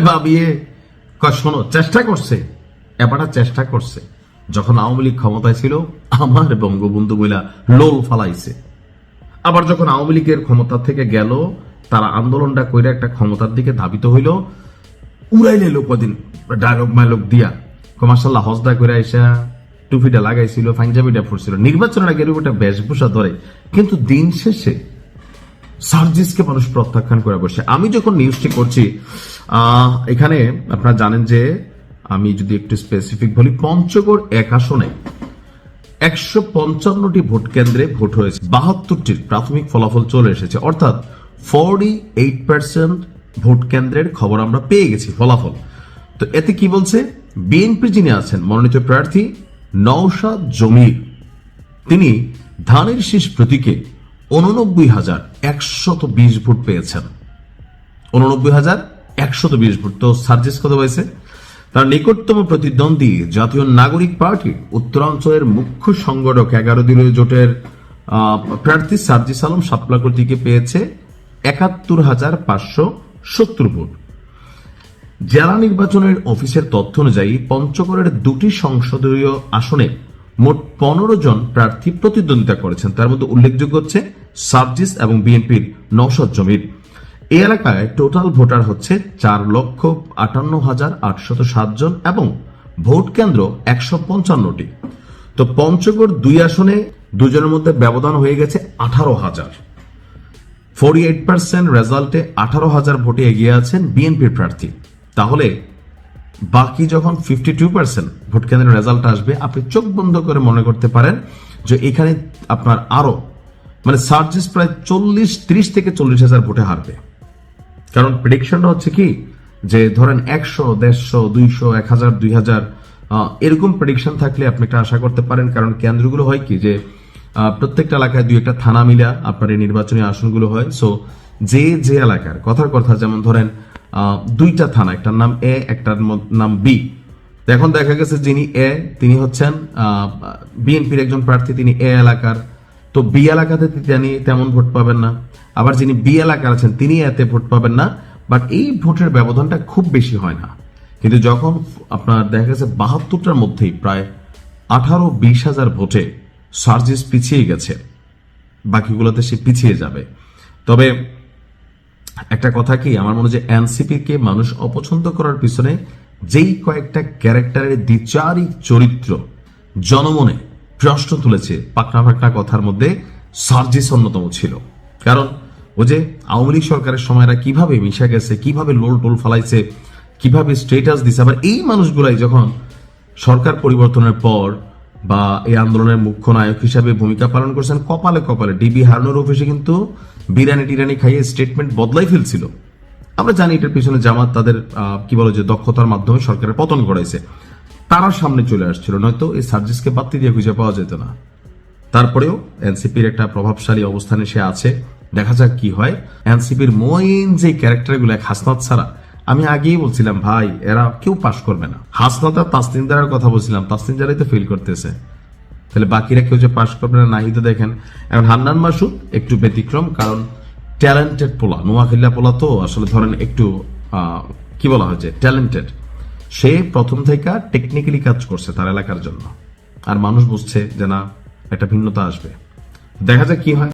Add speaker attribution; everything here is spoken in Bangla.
Speaker 1: ভাবিয়ে শোনো, চেষ্টা করছে, এবারটা চেষ্টা করছে। যখন আওয়ামী লীগ ক্ষমতায় ছিল আমার বঙ্গবন্ধু বইলা লোল ফালাইছে। আবার যখন আওয়ামী লীগের ক্ষমতা থেকে গেল, তারা আন্দোলনটা কইরা একটা ক্ষমতার দিকে ধাবিত হইল, উড়াইলে লোক কদিন ডায়লগ মাইলগ দিয়া মাসাল্লাহ হজদা করে আইসা টুপিটা লাগাইছিল, পাঞ্জাবিটা পড়ছিল, নির্বাচনের আগে এরকম একটা বেশভূষা ধরে। কিন্তু দিন শেষে সার্জিসকে মানুষ প্রত্যাখ্যান করে বসে। আমি যখন নিউজটি করছি, এখানে আপনারা জানেন যে আমি যদি একটু স্পেসিফিক বলি, পঞ্চগড় এক আসনে 155টি ভোট কেন্দ্রে ভোট হয়েছে, 72টির প্রাথমিক ফলাফল চলে এসেছে, অর্থাৎ 48% ভোট কেন্দ্রের খবর আমরা পেয়ে গেছি ফলাফল। তো এতে কি বলছে, বিএনপি যিনি আছেন মনোনীত প্রার্থী নওশাদ জমির, তিনি ধানের শীষ প্রতীকে 89,120 ভোট পেয়েছেন। 89,120 ভোট। তো সার্জিস কত হয়েছে? তার নিকটতম প্রতিদ্বন্দ্বী জাতীয় নাগরিক পার্টি উত্তরাঞ্চলের মুখ্য সংগঠক 11 দলীয় জোটের প্রার্থী সার্জিস আলম শাপলা প্রতীকে পেয়েছে 71,570 ভোট। জেলা নির্বাচনের অফিসের তথ্য অনুযায়ী পঞ্চগড়ের 2টি সংসদীয় আসনে মোট 15 জন প্রার্থী প্রতিদ্বন্দ্বিতা করেছেন। তার মধ্যে উল্লেখযোগ্য হচ্ছে সার্জিস এবং বিএনপির নওশাদ জমির। এই এলাকায় টোটাল ভোটার হচ্ছে 4,58,807 জন এবং ভোট কেন্দ্র 155টি। তো পঞ্চগড় 2 আসনে দুজনের মধ্যে ব্যবধান হয়ে গেছে 18,000। 48% রেজাল্টে 18,000 ভোটে এগিয়ে আছেন বিএনপির প্রার্থী। তাহলে বাকি যখন 52% ভোট কেন্দ্রের রেজাল্ট আসবে, আপনি চোখ বন্ধ করে মনে করতে পারেন যে এখানে আপনার আরো সার্জিস প্রায় 30 থেকে 40,000 ভোটে হারবে। কারণ প্রেডিকশনটা হচ্ছে কি, যে ধরেন 100, 150, 200, 1000, 2000 এরকম প্রেডিকশন থাকলে আপনি একটা আশা করতে পারেন। কারণ কেন্দ্রগুলো হয় কি, যে প্রত্যেকটা এলাকায় 2-1টা থানা মিলা আপনার এই নির্বাচনী আসনগুলো হয়। সো যে এলাকার কথার কথা, যেমন ধরেন 2টা থানা, একটার নাম এ, একটার নাম বি। এখন দেখা গেছে যিনি এ, তিনি হচ্ছেন বিএনপির একজন প্রার্থী, তিনি এ এলাকার। তো বি এলাকাতে তিনি তেমন ভোট পাবেন না। আবার যিনি বি এলাকার আছেন তিনি এতে ভোট পাবেন না। বাট এই ভোটের ব্যবধানটা খুব বেশি হয় না। কিন্তু যখন আপনার দেখা গেছে 72টার মধ্যেই প্রায় 18-20 হাজার ভোটে সার্জিস পিছিয়ে গেছে, বাকিগুলোতে সে পিছিয়ে যাবে। তবে একটা কথা কি, আমার মনে হয় যে এনসিপি কে মানুষ অপছন্দ করার পিছনে যেই কয়েকটা ক্যারেক্টারের দ্বিচারিক চরিত্র জনমনে প্রশ্ন তুলেছে, পাকনা পাকনা কথার মধ্যে সার্জিস অন্যতম ছিল। কারণ ও যে আওয়ামী লীগ সরকারের সময়রা কিভাবে মিশে গেছে, কিভাবে লোল টোল ফালাইছে, কিভাবে স্টেটাস দিছে, আবার এই মানুষগুলাই যখন সরকার পরিবর্তনের পর বা এই আন্দোলনের মুখ্য নায়ক হিসাবে ভূমিকা পালন করছেন, কপালে কপালে ডিবি হারুনের অফিসে কিন্তু বিরিয়ানি টিরানি খাইয়ে স্টেটমেন্ট বদলাই ফেলছিল। আমরা জানি এটার পিছনে জামাত তাদের কি বলে যে দক্ষতার মাধ্যমে সরকারের পতন ঘটাইছে, তারা সামনে চলে আসছিল, নয়তো এই সার্জিসকে বাত্তি দিয়ে খুঁজে পাওয়া যেত না। তারপরেও এনসিপির একটা প্রভাবশালী অবস্থানে সে আছে, দেখা যাক কি হয়। এনসিপির মেইন যে ক্যারেক্টারগুলো, হাসনাত ছাড়া, আমি আগেই বলছিলাম ভাই এরা কেউ পাশ করবে না। হাসনাত আর তাসনিম জারার কথা বলছিলাম, তাসনিম জারাই তো ফেল করতেছে, তাহলে বাকিরা কেউ যে পাশ করবে না নাহি তো দেখেন। এখন হান্নান মাসুদ একটু ব্যতিক্রম, কারণ ট্যালেন্টেড পোলা, নোয়াখিল্লা পোলা, তো আসলে ধরেন একটু কি বলা হয় যে ট্যালেন্টেড। সে প্রথম থেকে টেকনিক্যালি কাজ করছে তার এলাকার জন্য, আর মানুষ বুঝছে যে না একটা ভিন্নতা আসবে। দেখা যাক কি হয়।